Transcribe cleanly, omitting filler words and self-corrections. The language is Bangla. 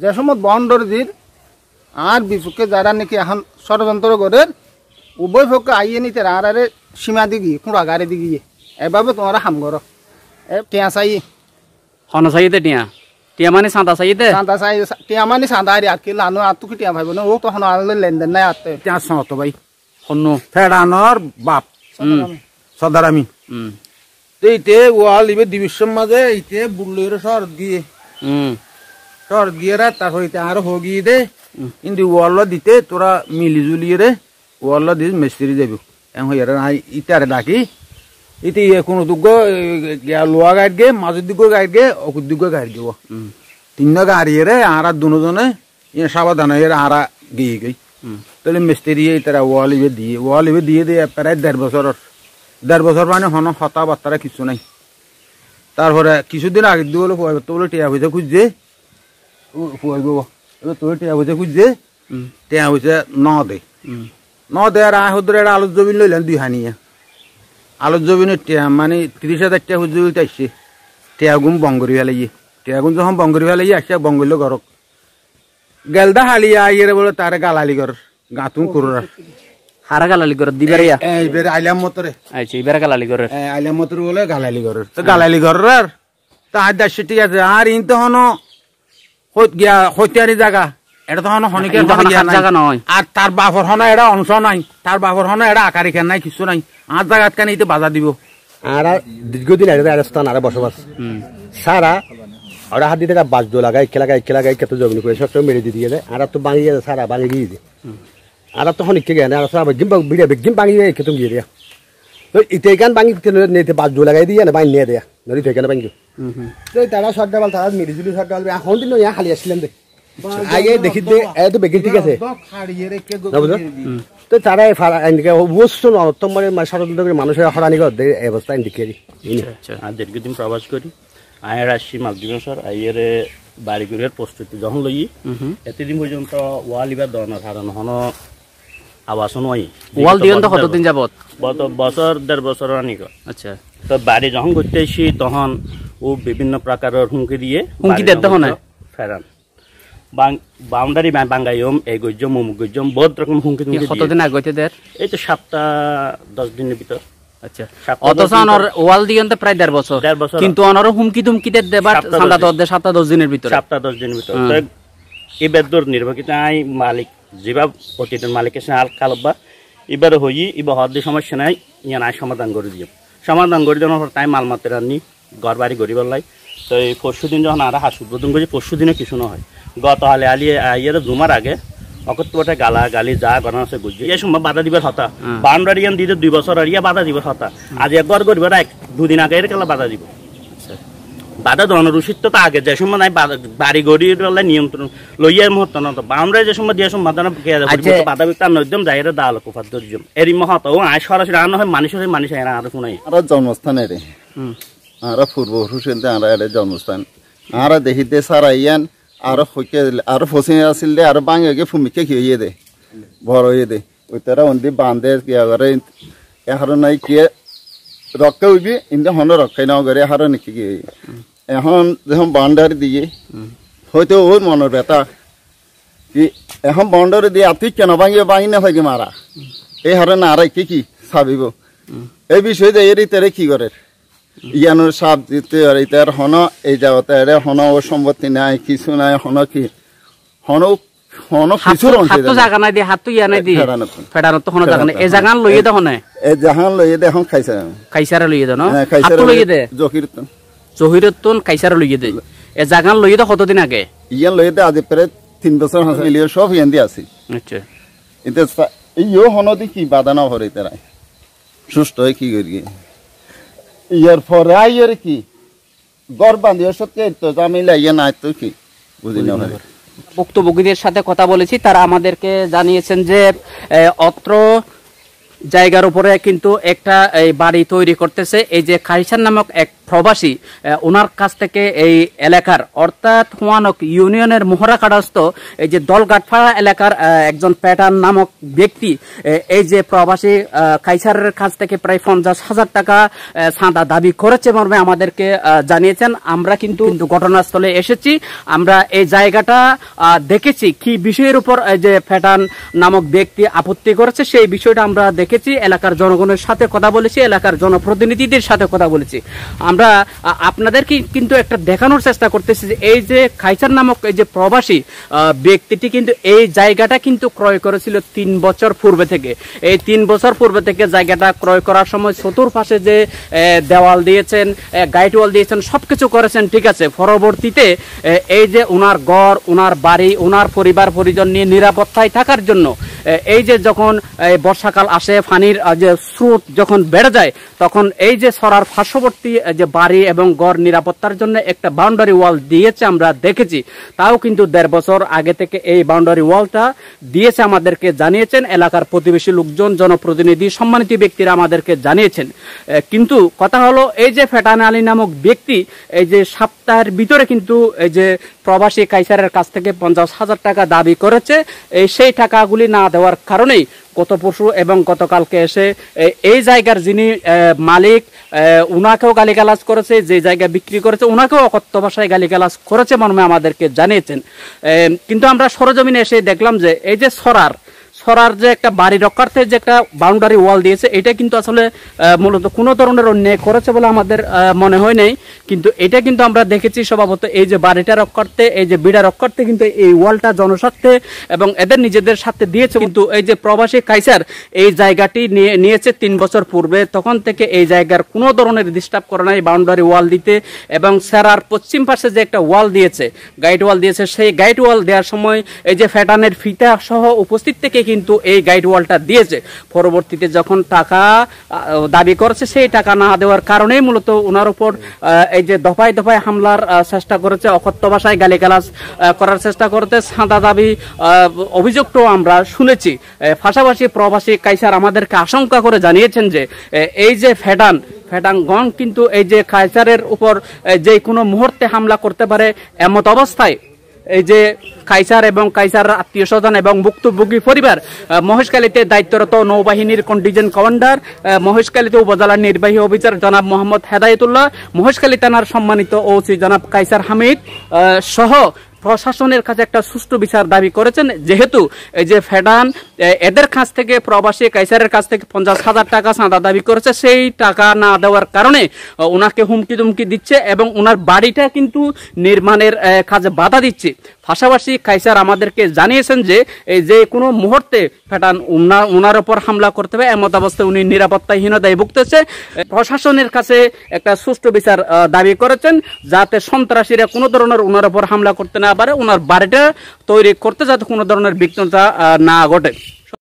যে সময় বন্ডরজির আর বিপক্ষে যারা নাকি এখন ষড়যন্ত্র করে উভয় পক্ষে আইয়ে নিতে আর আরে সীমা দিগি কুড়া গাড়ি দিগিয়ে এভাবে তোমরা হাম করো এ টিয়া চাই হন চাইতে টিয়া টিয়া মানে সাদা চাইতে সাদা চাই টিয়া মানে সাদা আর কি লানো আর তুই টিয়া ভাইব না ও তখন আর লেনদেন নাই আতে টিয়া সত ভাই হন্ন ফেডানোর বাপ সদারামি এইতে ওয়াল ইবে ডিভিশন মাঝে এইতে বুল্লের শহর দিয়ে শহর দিয়ে রা তারপর এইতে আরো হগিয়ে দে কিন্তু ওয়াল দিতে তোরা মিলি জুলিয়ে রে ওয়াল দিয়ে মিস্ত্রি যাবি এম হইয়ার ইটারে ডাকি ইতে কোনো দুগ্গ লোয়া গাড়ি গে মাজুর দিগ্গ গাড়ি গে অকুর দিগ্গ গাড়ি গেব তিন গাড়িয়ে রে আর দুজনে ইয়ে সাবধান হয়ে আর গিয়ে গই তাহলে মিস্ত্রি তারা ওয়াল ইবে দিয়ে দিয়ে প্রায় 1.5 বছর মানে হন হতা বার্তারা কিছু নাই তারপরে কিছুদিন আগে দিয়ে বলে তো বলে টিয়া পয়সা খুঁজছে এবার তোর টিয়া পয়সা খুঁজছে টিয়া পয়সা ন দে আর হদ্রে আলোর জমিন লইলেন 2 হানিয়া আলোর জমিনের টিয়া মানে 30,000 টাকা খুঁজছে আসছে টিয়া গুম বঙ্গরি ফেলাইয়ে টিয়া গুম যখন বঙ্গরি ফেলাইয়ে আসছে বঙ্গল ঘরক গেলদা হালিয়া ইয়ে বলে তারে গালালি কর গাতুন করুরা হারা গালালি করে দিবারিয়া এইবার আইলাম মতরে আচ্ছা এবারে গালালি করে আইলাম মতরে বলে গালালি করে তো গালালি করার আর তা আজ দাসে ঠিক আছে আর ইন তো হনো হইত গিয়া হইতারি জায়গা এটা তো হনো হনিকে জায়গা নয় আর তার বাপর হনো এটা অংশ নাই তার বাপর হনো এটা আকারি খান নাই কিছু নাই আর জায়গাত কেন ইতে বাধা দিব আর দীর্ঘদিন আগে স্থান আর বসবাস সারা ওরা হাত দিতে বাস দো লাগাই খেলাগাই কত জমি করে সব মেরে দিয়ে দেয় আর তো ভাঙিয়ে সারা ভাঙি গিয়ে দেয় আর তো হনিকে গেলে আর সব গিম ভিড়ে গিম ভাঙিয়ে খেতুম গিয়ে দেয়া তো ইতে গান ভাঙি নিতে বাস দো লাগাই দিয়ে না ভাঙি নিয়ে দেয়া নদী থেকে না ভাঙি তারা সর্দাবাল তারা মিলিজুলি সর্দাবাল এখন দিন খালি আসছিলাম দে আগে দেখি দে এত বেগি ঠিক আছে তো তারা বস্তু ন তোমার ষড়যন্ত্র মানুষের হরানি করে অবস্থা ইন্ডিকে আর দীর্ঘদিন প্রবাস করি আয়ের আসছি মালদ্বীপ স্যার আইয়ের বাড়িগুলোর প্রস্তুতি যখন লই এতদিন পর্যন্ত ওয়াল ইবার ধরনের হারানো হন আবাসন হয় ওয়াল দিন তো কতদিন যাবত বছর 1.5 বছর আনিক আচ্ছা তো বাড়ি যখন করতে আসি তখন ও বিভিন্ন প্রকারের হুমকি দিয়ে হুমকি দেন তখন ফেরান বাউন্ডারি বাঙ্গাইম এই গজ্জম অমুক গজ্জম বহুত রকম হুমকি কতদিন আগে হইতে দের এই তো 7-10 দিনের ভিতর আচ্ছা অথচ অনর ওয়াল দিগন তো প্রায় 1.5 বছর কিন্তু অনর হুমকি তুমকি দেবার সান্দা তো 7-10 দিনের ভিতর 7-10 দিনের ভিতর তো এই বেদর নির্বাচিত আই মালিক যেবা প্রতিদিন মালিকের সাথে কালবা এবারে হই এবার হদ সমস্যা নাই ইয়ান আই সমাধান করে দিও সমাধান করে দেওয়ার পর তাই মাল মাত্রা আনি ঘর বাড়ি গরিবার লাই তো এই পরশুদিন যখন আর হাস উদ্বোধন করি পরশুদিনে কিছু না হয় গত হালে আলিয়ে আইয়ের জুমার আগে অকত্বটা গালা গালি যা গণা আছে বুঝছি এই সময় বাধা দিবার হতা বাউন্ডারিয়ান দিতে 2 বছর আর ইয়া বাধা দিবার হতা আজ একবার গরিবার 2 দিন আগে এর কালা বাধা দিব বাধা দেওয়ানোর উচিত তো আগে যে সময় নাই বাড়ি গড়ির নিয়ন্ত্রণ লইয়ার মুহূর্ত না তো বাউন্ডারি যে সময় দিয়ে সময় বাধা বিতার নদম যাইরে দাল কুফাত দর্জম এরই মহত ও আয় সরাসরি আনা হয় মানুষ এরা আর শুনাই আর জন্মস্থান এর আর পূর্ব হুসেন আর এর জন্মস্থান আর দেখিতে সারাইয়ান আর হইকে আর ফসে আসিল দে আর বাঙে ফুমিকে খেয়ে দে বড় হয়ে দে ওই তারা অন্দি বান্ধে কিয়া করে এখন নাই কে রক্ষা হইবি ইন্দে হন রক্ষাই নাও করে হার নাকি কি এখন যখন বাউন্ডারি দিয়ে হয়তো ওর মনের ব্যথা কি এখন বাউন্ডারি দিয়ে আতি কেন ভাঙি না থাকে মারা এই হারে না আরাই কি সাবিব এই বিষয়ে যে এরই তেরে কি করে ইয়ানোর সাপ দিতে আর ইতার হন এই যাওয়াতে এর হন ও সম্পত্তি নাই কিছু নাই হন কি হন কিছু জায়গা নাই দিয়ে হাত ইয়া নাই দিয়ে ফেডানো তো হন জায়গা নাই এই জায়গা লইয়ে দে হনে এই জায়গা লইয়ে দে এখন খাইসারা লইয়ে দে না হাত লইয়ে দে জহিরতন খাইসারা লইয়ে দে এই জায়গা লইয়ে দে কতদিন আগে ইয়ান লইয়ে দে আজ প্রায় 3 বছর মিলিয়ে সব ইয়ান দিয়ে আছে আচ্ছা এটা ইও হনদি কি বাধা না হরে তারা সুস্থ হয়ে কি করি ইয়ার পরে আইয়ের কি গড় বান্ধিয়ে সত্যি তো জামিলা ইয়ে নাই তো কি বুঝি না ভুক্তভোগীদের সাথে কথা বলেছি তারা আমাদেরকে জানিয়েছেন যে অত্র জায়গার উপরে কিন্তু একটা বাড়ি তৈরি করতেছে এই যে খাইসার নামক এক প্রবাসী ওনার কাছ থেকে এই এলাকার অর্থাৎ হুয়ানক ইউনিয়নের মোহরা কাটাস্থ এই যে দলগাটপাড়া এলাকার একজন প্যাটার্ন নামক ব্যক্তি এই যে প্রবাসী কাইসারের কাছ থেকে প্রায় 50,000 টাকা চাঁদা দাবি করেছে মর্মে আমাদেরকে জানিয়েছেন। আমরা কিন্তু ঘটনাস্থলে এসেছি, আমরা এই জায়গাটা দেখেছি কি বিষয়ের উপর যে প্যাটার্ন নামক ব্যক্তি আপত্তি করেছে সেই বিষয়টা আমরা দেখেছি, এলাকার জনগণের সাথে কথা বলেছি, এলাকার জনপ্রতিনিধিদের সাথে কথা বলেছি। আমরা আপনাদেরকে কিন্তু একটা দেখানোর চেষ্টা করতেছি যে এই যে কাইসার নামক এই যে প্রবাসী ব্যক্তিটি কিন্তু এই জায়গাটা কিন্তু ক্রয় করেছিল 3 বছর পূর্বে থেকে। এই 3 বছর পূর্বে থেকে জায়গাটা ক্রয় করার সময় চতুর্পাশে যে দেওয়াল দিয়েছেন, গাইড ওয়াল দিয়েছেন, সবকিছু করেছেন, ঠিক আছে। পরবর্তীতে এই যে ওনার ঘর, ওনার বাড়ি, ওনার পরিবার পরিজন নিয়ে নিরাপত্তায় থাকার জন্য এই যে যখন বর্ষাকাল আসে, পানির যে স্রোত যখন বেড়ে যায়, তখন এই যে সরার পার্শ্ববর্তী যে বাড়ি এবং ঘর নিরাপত্তার জন্য একটা বাউন্ডারি ওয়াল দিয়েছে আমরা দেখেছি। তাও কিন্তু 1.5 বছর আগে থেকে এই বাউন্ডারি ওয়ালটা দিয়েছে আমাদেরকে জানিয়েছেন এলাকার প্রতিবেশী লোকজন, জনপ্রতিনিধি, সম্মানিত ব্যক্তিরা আমাদেরকে জানিয়েছেন। কিন্তু কথা হলো এই যে ফেটান আলী নামক ব্যক্তি এই যে সপ্তাহের ভিতরে কিন্তু এই যে প্রবাসী কাইসারের কাছ থেকে 50,000 টাকা দাবি করেছে। সেই টাকাগুলি না দেওয়ার কারণেই গত পরশু এবং গতকালকে এসে এই জায়গার যিনি মালিক উনাকেও গালিগালাজ করেছে, যে জায়গা বিক্রি করেছে উনাকেও অকথ্য ভাষায় গালিগালাজ করেছে মর্মে আমাদেরকে জানিয়েছেন। কিন্তু আমরা সরজমিনে এসে দেখলাম যে এই যে সরার যে একটা বাড়ি রক্ষার্থে যে একটা বাউন্ডারি ওয়াল দিয়েছে, এটা কিন্তু আসলে মূলত কোনো ধরনের অন্যায় করেছে বলে আমাদের মনে হয় নাই। কিন্তু এটা কিন্তু আমরা দেখেছি স্বভাবত এই যে বাড়িটা রক্ষার্থে, এই যে বিড়া রক্ষার্থে কিন্তু এই ওয়ালটা জনস্বার্থে এবং এদের নিজেদের সাথে দিয়েছে। কিন্তু এই যে প্রবাসী কাইসার এই জায়গাটি নিয়েছে 3 বছর পূর্বে, তখন থেকে এই জায়গার কোনো ধরনের ডিস্টার্ব করে নাই বাউন্ডারি ওয়াল দিতে। এবং সেরার পশ্চিম পাশে যে একটা ওয়াল দিয়েছে, গাইড ওয়াল দিয়েছে, সেই গাইড ওয়াল দেওয়ার সময় এই যে ফ্যাটানের ফিতা সহ উপস্থিত থেকে কিন্তু এই গাইড ওয়ালটা দিয়েছে। পরবর্তীতে যখন টাকা দাবি করেছে, সেই টাকা না দেওয়ার কারণেই মূলত ওনার উপর এই যে দফায় দফায় হামলার চেষ্টা করেছে, অকথ্য ভাষায় গালিগালাজ করার চেষ্টা করেছে, চাঁদা দাবি অভিযোগটাও আমরা শুনেছি। পাশাপাশি প্রবাসী কাইসার আমাদেরকে আশঙ্কা করে জানিয়েছেন যে এই যে ফেটানগণ কিন্তু এই যে কাইসারের উপর যে কোনো মুহূর্তে হামলা করতে পারে। এমত অবস্থায় এই যে কাইসার এবং কাইসার আত্মীয় স্বজন এবং ভুক্তভোগী পরিবার মহেশখালীতে দায়িত্বরত নৌবাহিনীর কন্টিজেন্ট কমান্ডার, মহেশখালীতে উপজেলার নির্বাহী অফিসার জনাব মোহাম্মদ হেদায়েতুল্লাহ, মহেশখালী থানার সম্মানিত ওসি জনাব কাইসার হামিদ সহ প্রশাসনের কাছে একটা সুষ্ঠু বিচার দাবি করেছেন। যেহেতু এই যে ফেডান এদের কাছ থেকে প্রবাসী কাইসারের কাছ থেকে 50,000 টাকা চাঁদা দাবি করেছে, সেই টাকা না দেওয়ার কারণে ওনাকে হুমকি দুমকি দিচ্ছে এবং ওনার বাড়িটা কিন্তু নির্মাণের কাজে বাধা দিচ্ছে। পাশাপাশি কাইসার আমাদেরকে জানিয়েছেন যে এই যে কোনো মুহূর্তে ফেটান ওনার ওপর হামলা করতে হবে, এমত অবস্থায় উনি নিরাপত্তাহীনতায় ভুগতেছে। প্রশাসনের কাছে একটা সুষ্ঠু বিচার দাবি করেছেন যাতে সন্ত্রাসীরা কোনো ধরনের ওনার ওপর হামলা করতে না পারে, ওনার বাড়িটা তৈরি করতে যাতে কোনো ধরনের বিঘ্নতা না ঘটে।